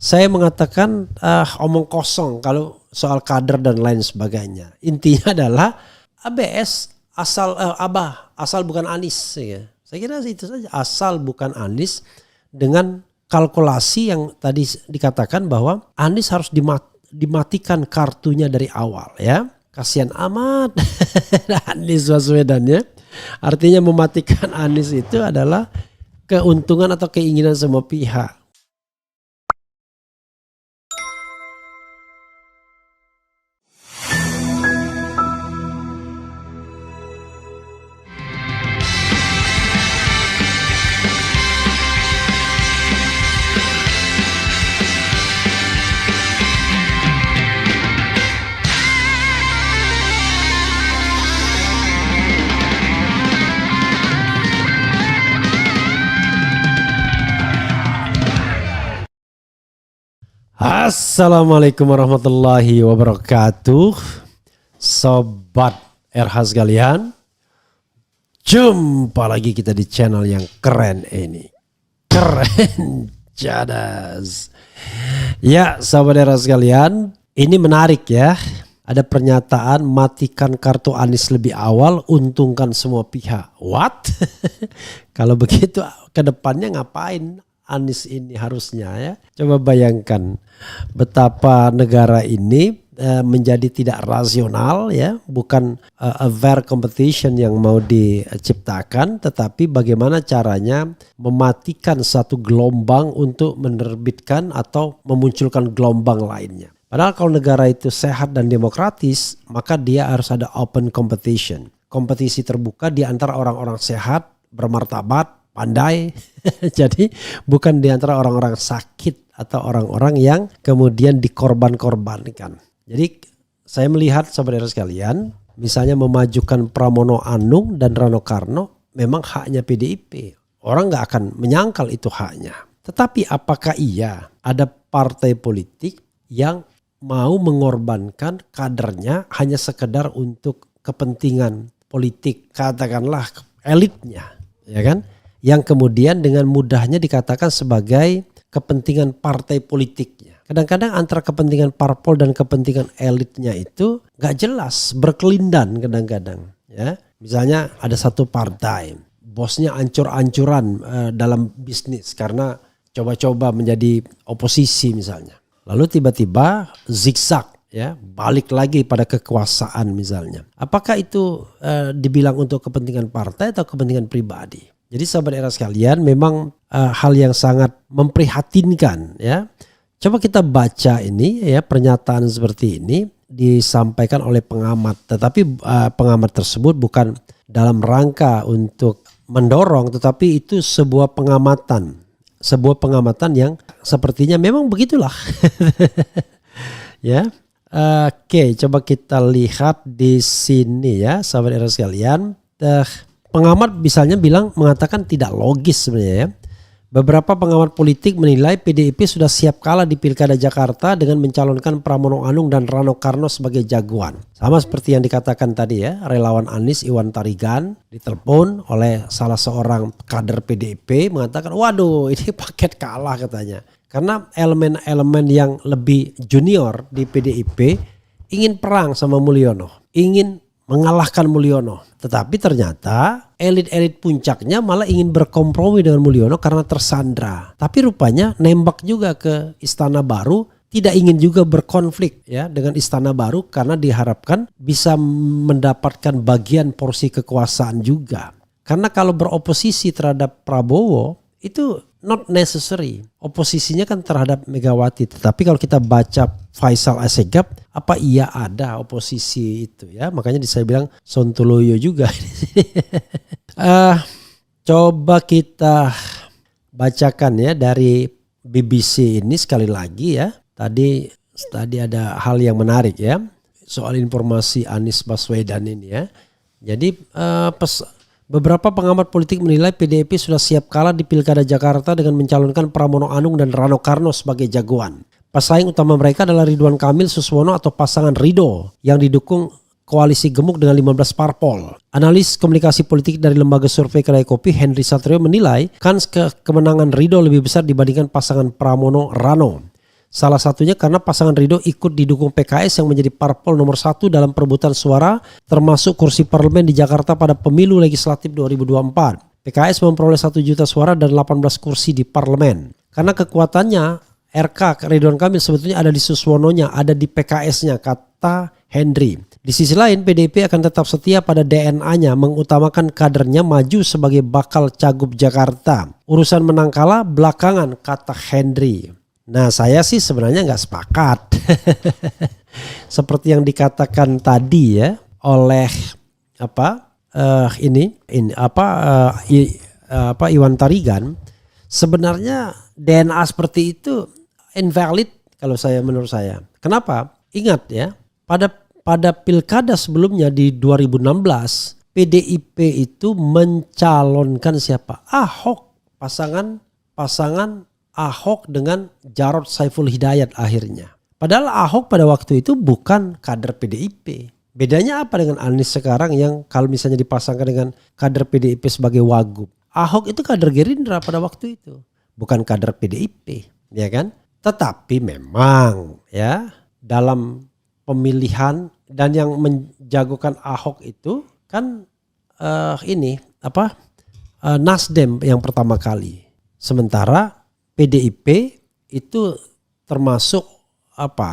saya mengatakan omong kosong kalau soal kader dan lain sebagainya. Intinya adalah ABS asal bukan Anies ya. Saya kira itu saja, asal bukan Anies, dengan kalkulasi yang tadi dikatakan bahwa Anies harus dimatikan kartunya dari awal ya. Kasihan amat Anies Baswedan ya. Artinya mematikan Anies itu adalah keuntungan atau keinginan semua pihak. Assalamualaikum warahmatullahi wabarakatuh. Sobat RH sekalian, jumpa lagi kita di channel yang keren ini. Keren jadas. Ya sobat RH sekalian, ini menarik ya. Ada pernyataan matikan kartu Anies lebih awal, untungkan semua pihak. What? Kalau begitu ke depannya ngapain Anies ini harusnya ya? Coba bayangkan betapa negara ini menjadi tidak rasional ya, bukan a fair competition yang mau diciptakan, tetapi bagaimana caranya mematikan satu gelombang untuk menerbitkan atau memunculkan gelombang lainnya. Padahal kalau negara itu sehat dan demokratis, maka dia harus ada open competition. Kompetisi terbuka di antara orang-orang sehat, bermartabat, pandai. Jadi bukan di antara orang-orang sakit atau orang-orang yang kemudian dikorban-korbankan. Jadi saya melihat saudara sekalian, misalnya memajukan Pramono Anung dan Rano Karno memang haknya PDIP. Orang gak akan menyangkal itu haknya. Tetapi apakah iya ada partai politik yang mau mengorbankan kadernya hanya sekedar untuk kepentingan politik, katakanlah elitnya, ya kan? Yang kemudian dengan mudahnya dikatakan sebagai kepentingan partai politiknya. Kadang-kadang antara kepentingan parpol dan kepentingan elitnya itu gak jelas, berkelindan kadang-kadang. Ya, misalnya ada satu partai, bosnya ancur-ancuran dalam bisnis karena coba-coba menjadi oposisi misalnya. Lalu tiba-tiba zigzag ya, balik lagi pada kekuasaan misalnya. Apakah itu dibilang untuk kepentingan partai atau kepentingan pribadi? Jadi sahabat era sekalian, memang hal yang sangat memprihatinkan ya. Coba kita baca ini ya, pernyataan seperti ini disampaikan oleh pengamat, tetapi pengamat tersebut bukan dalam rangka untuk mendorong, tetapi itu sebuah pengamatan yang sepertinya memang begitulah. Ya. Oke, coba kita lihat di sini ya sahabat era sekalian. Pengamat misalnya mengatakan tidak logis sebenarnya ya. Beberapa pengamat politik menilai PDIP sudah siap kalah di Pilkada Jakarta dengan mencalonkan Pramono Anung dan Rano Karno sebagai jagoan. Sama seperti yang dikatakan tadi ya, relawan Anies Iwan Tarigan ditelepon oleh salah seorang kader PDIP mengatakan, waduh ini paket kalah katanya. Karena elemen-elemen yang lebih junior di PDIP ingin perang sama Mulyono, ingin mengalahkan Mulyono. Tetapi ternyata elit-elit puncaknya malah ingin berkompromi dengan Mulyono karena tersandra. Tapi rupanya nembak juga ke Istana Baru, tidak ingin juga berkonflik ya dengan Istana Baru karena diharapkan bisa mendapatkan bagian porsi kekuasaan juga. Karena kalau beroposisi terhadap Prabowo itu not necessary. Oposisinya kan terhadap Megawati. Tetapi kalau kita baca Faisal Assegaf, apa iya ada oposisi itu ya? Makanya saya bilang Sontoloyo juga. Coba kita bacakan ya dari BBC ini sekali lagi ya. Tadi ada hal yang menarik ya soal informasi Anies Baswedan ini ya. Jadi beberapa pengamat politik menilai PDIP sudah siap kalah di Pilkada Jakarta dengan mencalonkan Pramono Anung dan Rano Karno sebagai jagoan. Pesaing utama mereka adalah Ridwan Kamil Suswono atau pasangan Rido yang didukung koalisi gemuk dengan 15 parpol. Analis komunikasi politik dari lembaga survei Kedai Kopi Henry Satrio menilai kans kemenangan Rido lebih besar dibandingkan pasangan Pramono Rano. Salah satunya karena pasangan Ridho ikut didukung PKS yang menjadi parpol nomor 1 dalam perebutan suara termasuk kursi parlemen di Jakarta pada pemilu legislatif 2024. PKS memperoleh 1 juta suara dan 18 kursi di parlemen. Karena kekuatannya RK Ridwan Kamil sebetulnya ada di Suswononya, ada di PKS-nya, kata Henry. Di sisi lain PDIP akan tetap setia pada DNA-nya, mengutamakan kadernya maju sebagai bakal cagup Jakarta. Urusan menang kalah belakangan, kata Henry. Nah saya sih sebenarnya nggak sepakat. Seperti yang dikatakan tadi ya oleh Iwan Tarigan, sebenarnya DNA seperti itu invalid kalau menurut saya. Kenapa? Ingat ya, pada pilkada sebelumnya di 2016 PDIP itu mencalonkan siapa? Ahok, pasangan Ahok dengan Jarod Saiful Hidayat akhirnya. Padahal Ahok pada waktu itu bukan kader PDIP. Bedanya apa dengan Anies sekarang yang kalau misalnya dipasangkan dengan kader PDIP sebagai wagub? Ahok itu kader Gerindra pada waktu itu, bukan kader PDIP, ya kan? Tetapi memang ya dalam pemilihan dan yang menjagokan Ahok itu kan Nasdem yang pertama kali. Sementara PDIP itu termasuk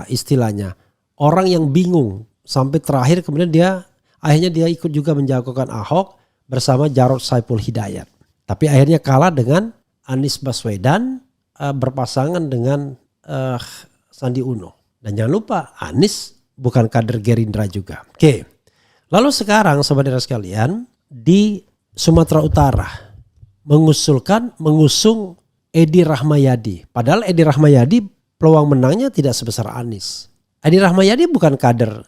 istilahnya orang yang bingung sampai terakhir kemudian akhirnya dia ikut juga menjagokan Ahok bersama Jarod Saiful Hidayat. Tapi akhirnya kalah dengan Anies Baswedan berpasangan dengan Sandi Uno. Dan jangan lupa Anies bukan kader Gerindra juga. Oke. Lalu sekarang saudara sekalian di Sumatera Utara mengusung Edi Rahmayadi. Padahal Edi Rahmayadi peluang menangnya tidak sebesar Anies. Edi Rahmayadi bukan kader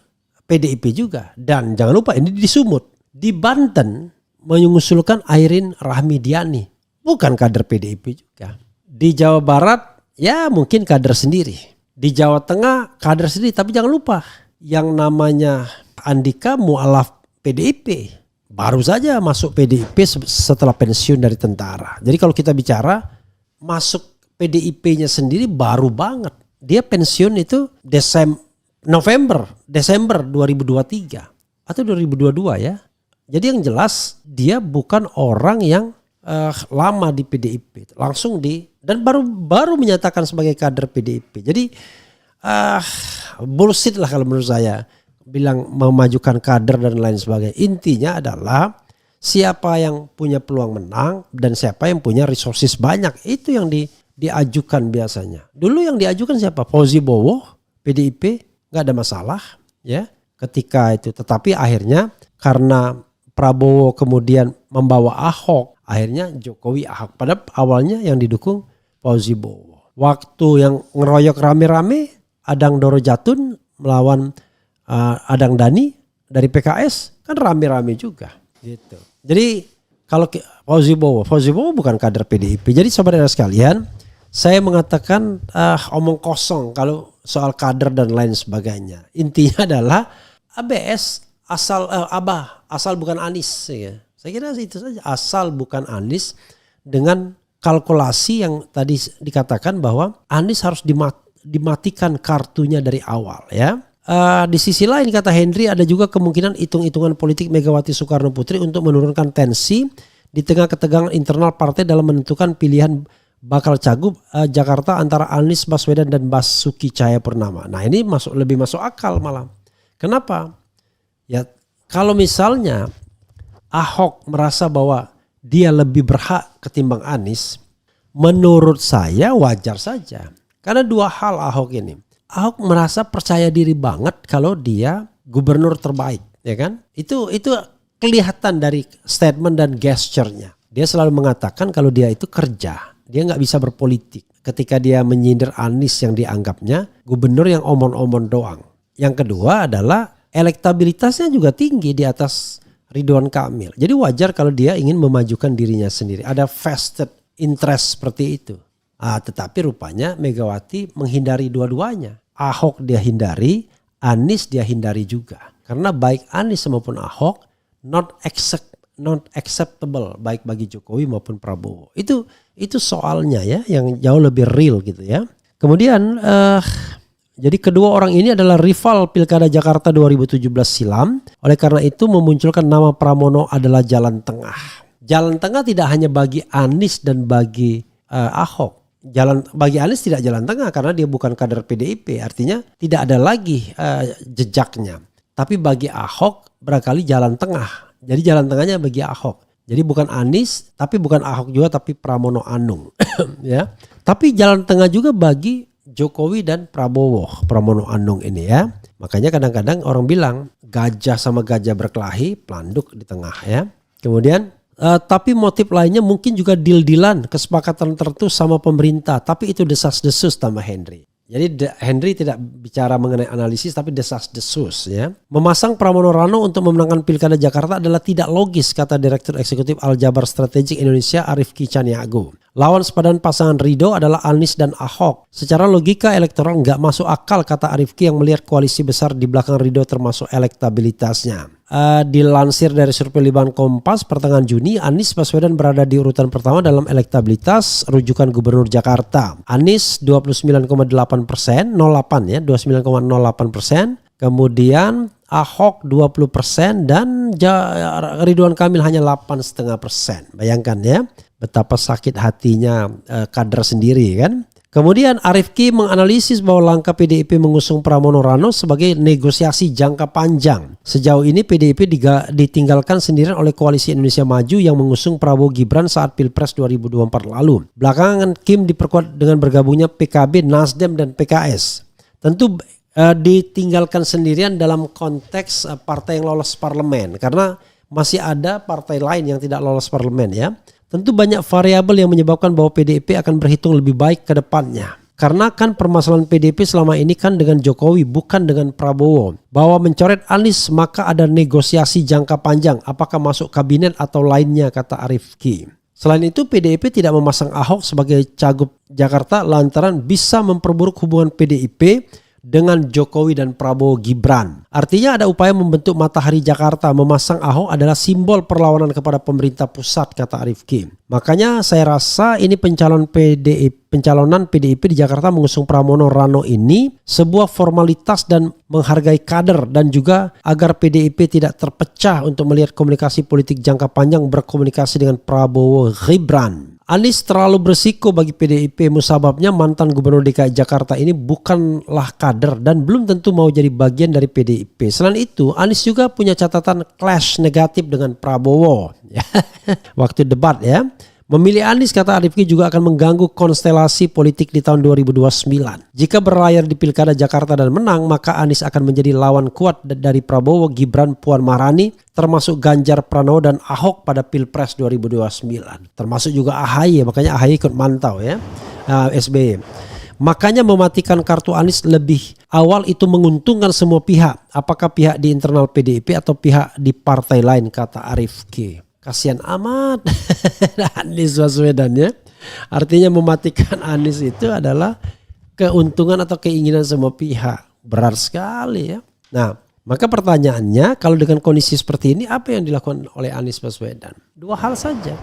PDIP juga. Dan jangan lupa ini di Sumut. Di Banten mengusulkan Airin Rahmidiani. Bukan kader PDIP juga. Di Jawa Barat ya mungkin kader sendiri. Di Jawa Tengah kader sendiri. Tapi jangan lupa yang namanya Andika mualaf PDIP. Baru saja masuk PDIP setelah pensiun dari tentara. Jadi kalau kita bicara masuk PDIP-nya sendiri baru banget. Dia pensiun itu Desember 2023 atau 2022 ya. Jadi yang jelas dia bukan orang yang lama di PDIP. Dan baru menyatakan sebagai kader PDIP. Jadi bullshit lah kalau menurut saya. Bilang memajukan kader dan lain sebagainya. Intinya adalah siapa yang punya peluang menang dan siapa yang punya resources banyak. Itu yang diajukan biasanya. Dulu yang diajukan siapa? Fauzi Bowo, PDIP, gak ada masalah ya ketika itu. Tetapi akhirnya karena Prabowo kemudian membawa Ahok, akhirnya Jokowi Ahok. Pada awalnya yang didukung Fauzi Bowo. Waktu yang ngeroyok rame-rame, Adang Doro Jatun melawan Adang Dani dari PKS kan rame-rame juga gitu. Jadi kalau Fauzi Bowo bukan kader PDIP. Jadi saudara sekalian, saya mengatakan omong kosong kalau soal kader dan lain sebagainya. Intinya adalah ABS asal bukan Anies ya. Saya kira itu saja, asal bukan Anies dengan kalkulasi yang tadi dikatakan bahwa Anies harus dimatikan kartunya dari awal ya. Di sisi lain kata Henry ada juga kemungkinan hitung-hitungan politik Megawati Soekarno Putri untuk menurunkan tensi di tengah ketegangan internal partai dalam menentukan pilihan bakal cagup Jakarta antara Anies Baswedan dan Basuki Cahayapurnama. Nah ini lebih masuk akal malah. Kenapa? Ya kalau misalnya Ahok merasa bahwa dia lebih berhak ketimbang Anies, menurut saya wajar saja. Karena dua hal Ahok ini. Ahok merasa percaya diri banget kalau dia gubernur terbaik, ya kan? Itu kelihatan dari statement dan gesture-nya. Dia selalu mengatakan kalau dia itu kerja, dia nggak bisa berpolitik. Ketika dia menyindir Anies yang dianggapnya gubernur yang omon-omon doang. Yang kedua adalah elektabilitasnya juga tinggi di atas Ridwan Kamil. Jadi wajar kalau dia ingin memajukan dirinya sendiri. Ada vested interest seperti itu. Tetapi rupanya Megawati menghindari dua-duanya. Ahok dia hindari, Anies dia hindari juga. Karena baik Anies maupun Ahok not acceptable baik bagi Jokowi maupun Prabowo. Itu soalnya ya yang jauh lebih real gitu ya. Kemudian jadi kedua orang ini adalah rival Pilkada Jakarta 2017 silam. Oleh karena itu memunculkan nama Pramono adalah jalan tengah. Jalan tengah tidak hanya bagi Anies dan bagi Ahok. Bagi Anies tidak jalan tengah karena dia bukan kader PDIP. Artinya tidak ada lagi jejaknya. Tapi bagi Ahok barangkali jalan tengah. Jadi jalan tengahnya bagi Ahok. Jadi bukan Anies, tapi bukan Ahok juga, tapi Pramono Anung. Ya. Tapi jalan tengah juga bagi Jokowi dan Prabowo, Pramono Anung ini ya. Makanya kadang-kadang orang bilang gajah sama gajah berkelahi, pelanduk di tengah ya. Kemudian tapi motif lainnya mungkin juga deal-dealan, kesepakatan tertentu sama pemerintah. Tapi itu desas-desus tambah Henry. Jadi Henry tidak bicara mengenai analisis tapi desas-desus ya. Memasang Pramono Rano untuk memenangkan Pilkada Jakarta adalah tidak logis, kata Direktur Eksekutif Aljabar Strategik Indonesia Arifki Caniago. Lawan sepadan pasangan Ridho adalah Anies dan Ahok. Secara logika elektoral nggak masuk akal, kata Arifki yang melihat koalisi besar di belakang Ridho termasuk elektabilitasnya. Dilansir dari survei Litbang Kompas pertengahan Juni, Anies Baswedan berada di urutan pertama dalam elektabilitas rujukan Gubernur Jakarta. Anies 29,8%, 08 ya, 29,08%. Kemudian Ahok 20% dan Ridwan Kamil hanya 8,5%. Bayangkan ya betapa sakit hatinya kader sendiri kan. Kemudian Arifki menganalisis bahwa langkah PDIP mengusung Pramono Rano sebagai negosiasi jangka panjang. Sejauh ini PDIP ditinggalkan sendirian oleh Koalisi Indonesia Maju yang mengusung Prabowo Gibran saat Pilpres 2024 lalu. Belakangan Kim diperkuat dengan bergabungnya PKB, Nasdem dan PKS. Tentu ditinggalkan sendirian dalam konteks partai yang lolos parlemen karena masih ada partai lain yang tidak lolos parlemen ya. Tentu banyak variabel yang menyebabkan bahwa PDIP akan berhitung lebih baik ke depannya. Karena kan permasalahan PDIP selama ini kan dengan Jokowi bukan dengan Prabowo. Bahwa mencoret Anies maka ada negosiasi jangka panjang apakah masuk kabinet atau lainnya, kata Arifki. Selain itu PDIP tidak memasang Ahok sebagai cagup Jakarta lantaran bisa memperburuk hubungan PDIP dengan Jokowi dan Prabowo Gibran. Artinya ada upaya membentuk matahari Jakarta. Memasang Ahok adalah simbol perlawanan kepada pemerintah pusat, kata Arifki. Makanya saya rasa ini pencalonan PDIP di Jakarta mengusung Pramono Rano ini sebuah formalitas dan menghargai kader dan juga agar PDIP tidak terpecah untuk melihat komunikasi politik jangka panjang berkomunikasi dengan Prabowo Gibran. Anies terlalu bersiko bagi PDIP, musababnya mantan Gubernur DKI Jakarta ini bukanlah kader dan belum tentu mau jadi bagian dari PDIP. Selain itu, Anies juga punya catatan clash negatif dengan Prabowo. Waktu debat ya. Memilih Anies, kata Arifki, juga akan mengganggu konstelasi politik di tahun 2029. Jika berlayar di Pilkada Jakarta dan menang, maka Anies akan menjadi lawan kuat dari Prabowo, Gibran, Puan Maharani, termasuk Ganjar Pranowo dan Ahok pada Pilpres 2029. Termasuk juga AHY, makanya AHY ikut mantau ya, SBY. Makanya mematikan kartu Anies lebih awal itu menguntungkan semua pihak. Apakah pihak di internal PDIP atau pihak di partai lain, kata Arifki. Kasihan amat Anies Baswedan ya. Artinya mematikan Anies itu adalah keuntungan atau keinginan semua pihak. Berat sekali ya. Nah, maka pertanyaannya kalau dengan kondisi seperti ini apa yang dilakukan oleh Anies Baswedan? Dua hal saja.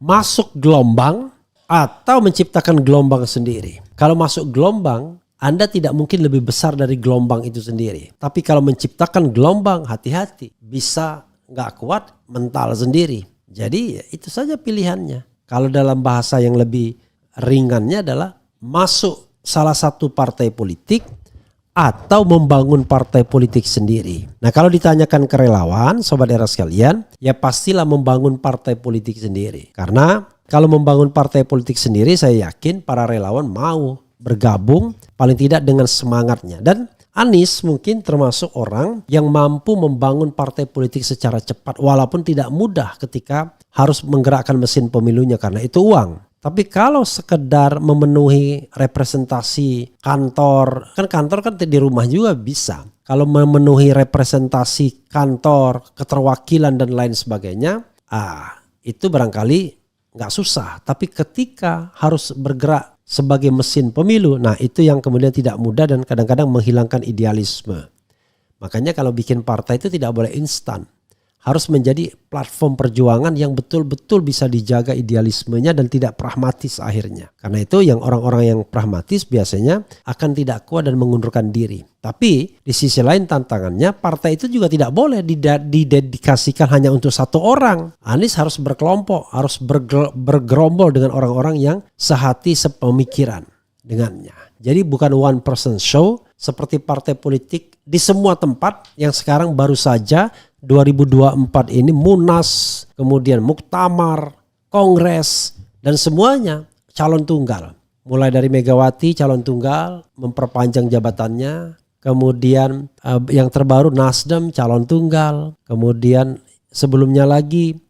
Masuk gelombang atau menciptakan gelombang sendiri. Kalau masuk gelombang, Anda tidak mungkin lebih besar dari gelombang itu sendiri. Tapi kalau menciptakan gelombang, hati-hati. Bisa nggak kuat, mental sendiri. Jadi itu saja pilihannya. Kalau dalam bahasa yang lebih ringannya adalah masuk salah satu partai politik atau membangun partai politik sendiri. Nah kalau ditanyakan ke relawan, sobat era sekalian, ya pastilah membangun partai politik sendiri. Karena kalau membangun partai politik sendiri, saya yakin para relawan mau bergabung paling tidak dengan semangatnya. Dan Anies mungkin termasuk orang yang mampu membangun partai politik secara cepat walaupun tidak mudah ketika harus menggerakkan mesin pemilunya karena itu uang. Tapi kalau sekedar memenuhi representasi kantor, kan di rumah juga bisa. Kalau memenuhi representasi kantor, keterwakilan dan lain sebagainya, itu barangkali nggak susah. Tapi ketika harus bergerak sebagai mesin pemilu, nah itu yang kemudian tidak mudah dan kadang-kadang menghilangkan idealisme. Makanya kalau bikin partai itu tidak boleh instan. harus menjadi platform perjuangan yang betul-betul bisa dijaga idealismenya dan tidak pragmatis akhirnya. Karena itu yang orang-orang yang pragmatis biasanya akan tidak kuat dan mengundurkan diri. Tapi di sisi lain tantangannya partai itu juga tidak boleh didedikasikan hanya untuk satu orang. Anies harus berkelompok, harus bergerombol dengan orang-orang yang sehati sepemikiran dengannya. Jadi bukan one person show seperti partai politik di semua tempat yang sekarang baru saja 2024 ini Munas, kemudian Muktamar, Kongres, dan semuanya calon tunggal. Mulai dari Megawati calon tunggal, memperpanjang jabatannya. Kemudian yang terbaru Nasdem calon tunggal. Kemudian sebelumnya lagi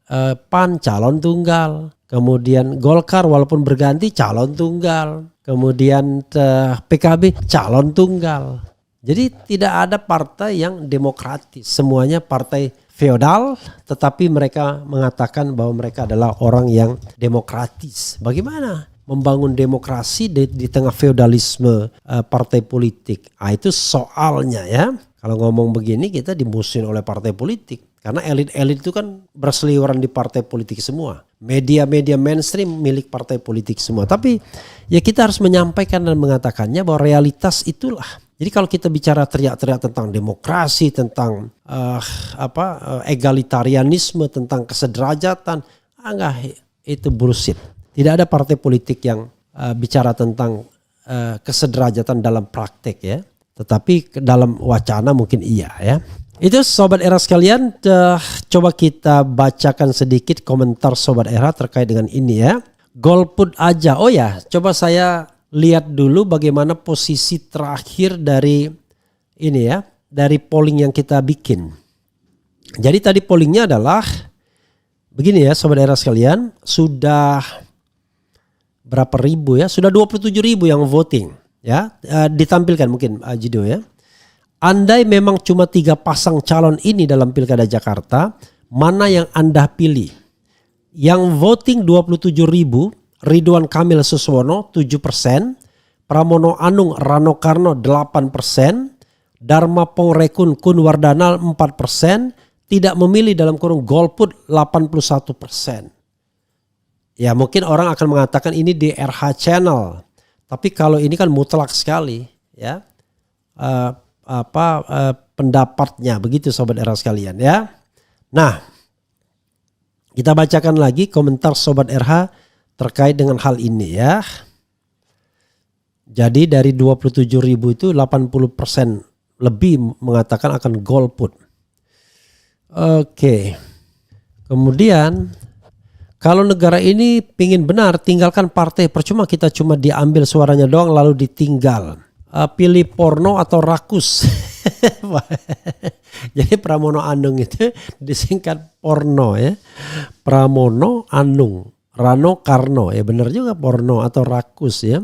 PAN calon tunggal. Kemudian Golkar walaupun berganti calon tunggal. Kemudian PKB calon tunggal. Jadi tidak ada partai yang demokratis. Semuanya partai feodal, tetapi mereka mengatakan bahwa mereka adalah orang yang demokratis. Bagaimana membangun demokrasi di tengah feodalisme partai politik? Itu soalnya ya. Kalau ngomong begini kita dimusuhin oleh partai politik. Karena elit-elit itu kan berseliweran di partai politik semua. Media-media mainstream milik partai politik semua. Tapi ya kita harus menyampaikan dan mengatakannya bahwa realitas itulah. Jadi kalau kita bicara teriak-teriak tentang demokrasi, tentang egalitarianisme, tentang kesederajatan, enggak, itu bullshit. Tidak ada partai politik yang bicara tentang kesederajatan dalam praktek ya. Tetapi dalam wacana mungkin iya ya. Itu Sobat Era sekalian, coba kita bacakan sedikit komentar Sobat Era terkait dengan ini ya. Golput aja, oh ya coba saya lihat dulu bagaimana posisi terakhir dari ini ya, dari polling yang kita bikin. Jadi tadi pollingnya adalah begini ya Sobat Era sekalian, sudah berapa ribu ya, sudah 27.000 yang voting ya, ditampilkan mungkin Jido ya. Andai memang cuma 3 pasang calon ini dalam Pilkada Jakarta, mana yang Anda pilih? Yang voting 27.000, Ridwan Kamil Suswono 7%, Pramono Anung Rano Karno 8%, Dharma Pongrekun Kunwardana 4%, tidak memilih dalam kurung golput 81%. Ya mungkin orang akan mengatakan ini di RH Channel, tapi kalau ini kan mutlak sekali ya. Pendapatnya begitu Sobat Era sekalian ya. Nah, kita bacakan lagi komentar Sobat RH terkait dengan hal ini ya. Jadi dari 27.000 itu 80% lebih mengatakan akan golput. Oke. Kemudian kalau negara ini pingin benar, tinggalkan partai, percuma kita cuma diambil suaranya doang lalu ditinggal. Pilih porno atau rakus. Jadi Pramono Anung itu disingkat porno ya. Pramono Anung Rano Karno ya, benar juga porno atau rakus ya.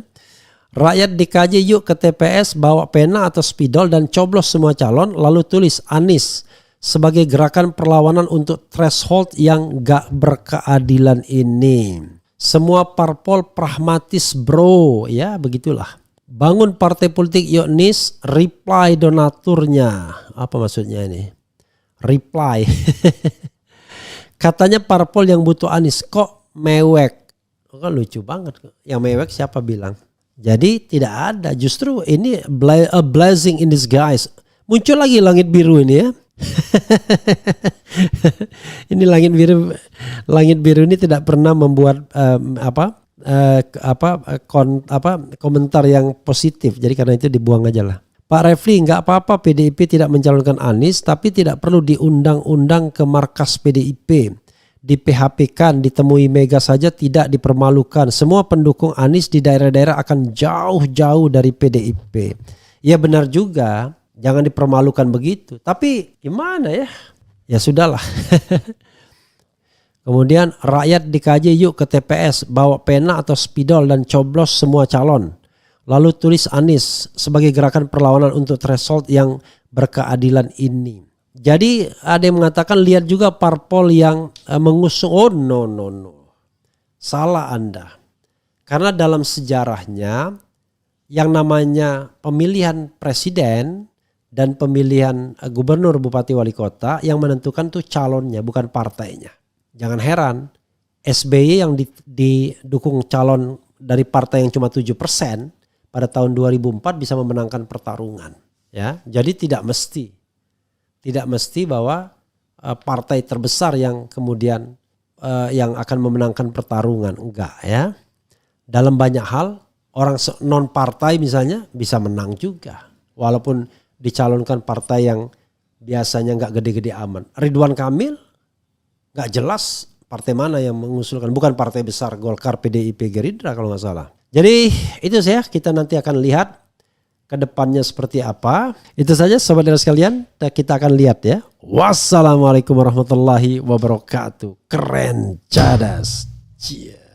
Rakyat dikaji yuk ke TPS, bawa pena atau spidol dan coblos semua calon lalu tulis Anies sebagai gerakan perlawanan untuk threshold yang gak berkeadilan ini. Semua parpol pragmatis bro ya, begitulah. Bangun partai politik yuk Nis, reply donaturnya. Apa maksudnya ini? Reply. Katanya parpol yang butuh Anies kok mewek. Kan lucu banget. Yang mewek siapa bilang? Jadi tidak ada. Justru ini a blessing in disguise. Muncul lagi langit biru ini ya. Ini langit biru ini tidak pernah membuat komentar yang positif. Jadi karena itu dibuang aja lah. Pak Refli, nggak apa-apa PDIP tidak mencalonkan Anies, tapi tidak perlu diundang-undang ke markas PDIP. Di PHP-kan, ditemui Mega saja tidak dipermalukan. Semua pendukung Anies di daerah-daerah akan jauh-jauh dari PDIP. Ya benar juga, jangan dipermalukan begitu. Tapi gimana ya? Ya sudahlah. Kemudian rakyat dikaji yuk ke TPS, bawa pena atau spidol dan coblos semua calon. Lalu tulis Anies sebagai gerakan perlawanan untuk threshold yang berkeadilan ini. Jadi ada yang mengatakan lihat juga parpol yang mengusung. Oh no. Salah Anda. Karena dalam sejarahnya yang namanya pemilihan presiden dan pemilihan gubernur, bupati, wali kota yang menentukan tuh calonnya bukan partainya. Jangan heran SBY yang didukung calon dari partai yang cuma 7% pada tahun 2004 bisa memenangkan pertarungan. Ya, jadi tidak mesti bahwa partai terbesar yang kemudian yang akan memenangkan pertarungan, enggak ya. Dalam banyak hal orang non partai misalnya bisa menang juga, walaupun dicalonkan partai yang biasanya enggak gede-gede aman. Ridwan Kamil enggak jelas partai mana yang mengusulkan, bukan partai besar Golkar, PDIP, Gerindra kalau nggak salah. Jadi itu saya, kita nanti akan lihat ke depannya seperti apa. Itu saja sahabat sekalian, kita akan lihat ya. Wassalamualaikum warahmatullahi wabarakatuh. Keren, cadas. Cie.